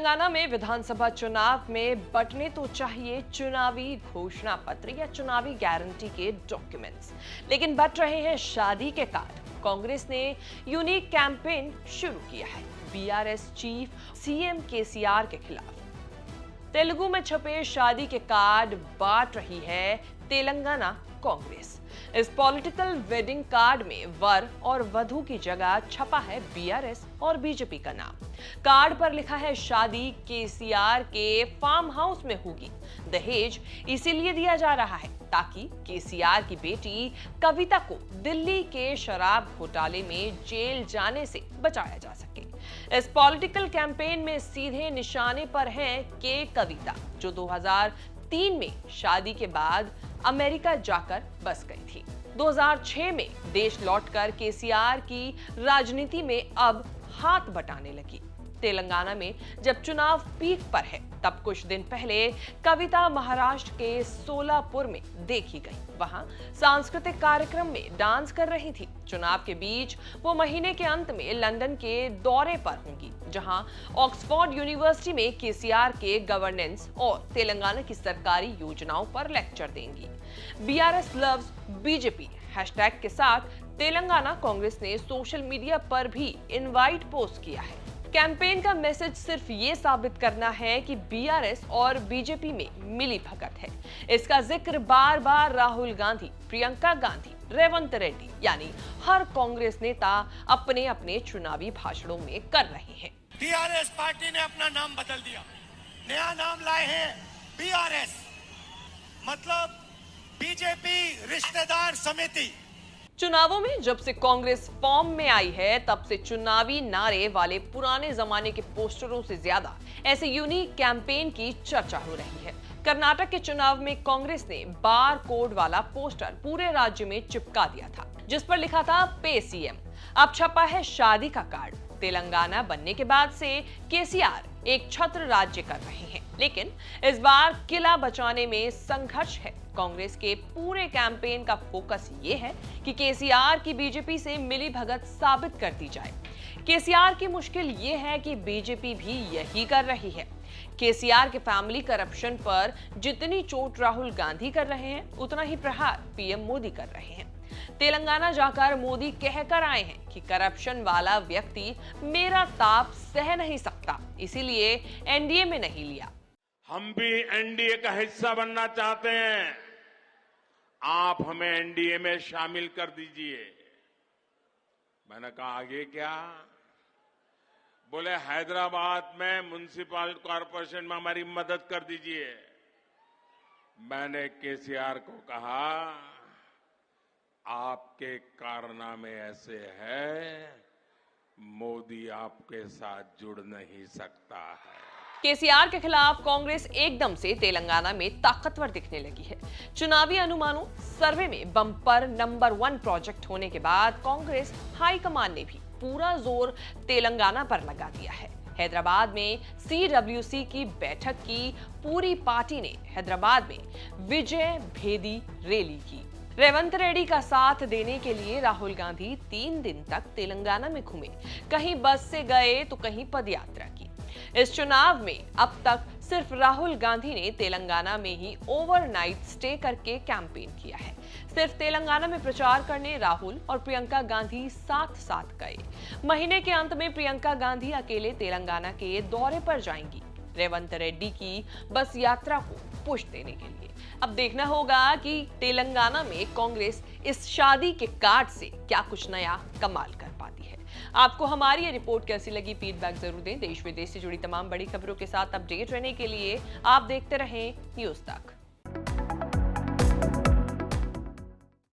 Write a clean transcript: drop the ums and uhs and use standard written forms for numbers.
तेलंगाना में विधानसभा चुनाव में बंटने तो चाहिए चुनावी घोषणा पत्र या चुनावी गारंटी के डॉक्यूमेंट्स, लेकिन बंट रहे हैं शादी के कार्ड। कांग्रेस ने यूनिक कैंपेन शुरू किया है बीआरएस चीफ सीएम केसीआर के खिलाफ। तेलुगु में छपे शादी के कार्ड बांट रही है तेलंगाना कांग्रेस। इस पॉलिटिकल वेडिंग कार्ड में वर और वधू की जगह छपा है बीआरएस और बीजेपी का नाम। कार्ड पर लिखा है शादी केसीआर के फार्म हाउस में होगी। दहेज इसीलिए दिया जा रहा है ताकि केसीआर की बेटी कविता को दिल्ली के शराब घोटाले में जेल जाने से बचाया जा सके। इस पॉलिटिकल कैंपेन में सीधे निशाने पर है के कविता, जो 2003 में शादी के बाद अमेरिका जाकर बस गई थी। 2006 में देश लौटकर केसीआर की राजनीति में अब हाथ बटाने लगी। तेलंगाना में जब चुनाव पीक पर है, तब कुछ दिन पहले कविता महाराष्ट्र के सोलापुर में देखी गई। वहां सांस्कृतिक कार्यक्रम में डांस कर रही थी। चुनाव के बीच वो महीने के अंत में लंदन के दौरे पर होंगी, जहां ऑक्सफोर्ड यूनिवर्सिटी में केसीआर के गवर्नेंस और तेलंगाना की सरकारी योजनाओं पर लेक्चर देंगी। बीआरएस लव्स बीजेपी हैशटैग के साथ तेलंगाना कांग्रेस ने सोशल मीडिया पर भी इनवाइट पोस्ट किया है। कैंपेन का मैसेज सिर्फ ये साबित करना है कि बीआरएस और बीजेपी में मिली भगत है। इसका जिक्र बार बार राहुल गांधी, प्रियंका गांधी, रेवंत रेड्डी यानी हर कांग्रेस नेता अपने अपने चुनावी भाषणों में कर रहे हैं। बीआरएस पार्टी ने अपना नाम बदल दिया, नया नाम लाए हैं बीआरएस, मतलब बीजेपी रिश्तेदार समिति। चुनावों में जब से कांग्रेस फॉर्म में आई है, तब से चुनावी नारे वाले पुराने जमाने के पोस्टरों से ज्यादा ऐसे यूनिक कैंपेन की चर्चा हो रही है। कर्नाटक के चुनाव में कांग्रेस ने बार कोड वाला पोस्टर पूरे राज्य में चिपका दिया था, जिस पर लिखा था पे सीएम। अब छपा है शादी का कार्ड। तेलंगाना बनने के बाद से केसीआर एक छत्र राज्य कर रहे हैं, लेकिन इस बार किला बचाने में संघर्ष है। कांग्रेस के पूरे कैंपेन का फोकस ये है कि केसीआर की बीजेपी से मिली भगत साबित कर दी जाए। केसीआर की मुश्किल ये है कि बीजेपी भी यही कर रही है। केसीआर के फैमिली करप्शन पर जितनी चोट राहुल गांधी कर रहे हैं, उतना ही प्रहार पीएम मोदी कर रहे हैं। तेलंगाना जाकर मोदी कहकर आए हैं कि करप्शन वाला व्यक्ति मेरा ताप सह नहीं सकता, इसीलिए एनडीए में नहीं लिया। हम भी एनडीए का हिस्सा बनना चाहते हैं, आप हमें एनडीए में शामिल कर दीजिए। मैंने कहा आगे क्या? बोले हैदराबाद में म्युनिसिपल कॉरपोरेशन में हमारी मदद कर दीजिए। मैंने केसीआर को कहा आपके कारनामे ऐसे हैं, मोदी आपके साथ जुड़ नहीं सकता है। केसीआर के खिलाफ कांग्रेस एकदम से तेलंगाना में ताकतवर दिखने लगी है। चुनावी अनुमानों सर्वे में बम्पर नंबर 1 प्रोजेक्ट होने के बाद कांग्रेस हाईकमान ने भी पूरा जोर तेलंगाना पर लगा दिया है। हैदराबाद में सीडब्ल्यूसी की बैठक की पूरी पार्टी ने हैदराबाद में विजय भेदी रैली की। रेवंत रेड्डी का साथ देने के लिए राहुल गांधी 3 दिन तक तेलंगाना में घूमे, कहीं बस से गए तो कहीं पदयात्रा की। इस चुनाव में अब तक सिर्फ राहुल गांधी ने तेलंगाना में ही ओवरनाइट स्टे करके कैंपेन किया है। सिर्फ तेलंगाना में प्रचार करने राहुल और प्रियंका गांधी साथ साथ गए। महीने के अंत में प्रियंका गांधी अकेले तेलंगाना के दौरे पर जाएंगी, रेवंत रेड्डी की बस यात्रा को पुश देने के लिए। अब देखना होगा कि तेलंगाना में कांग्रेस इस शादी के कार्ड से क्या कुछ नया कमाल कर पाती है। आपको हमारी ये रिपोर्ट कैसी लगी, फीडबैक जरूर दें। देश विदेश से जुड़ी तमाम बड़ी खबरों के साथ अपडेट रहने के लिए आप देखते रहें न्यूज़ तक।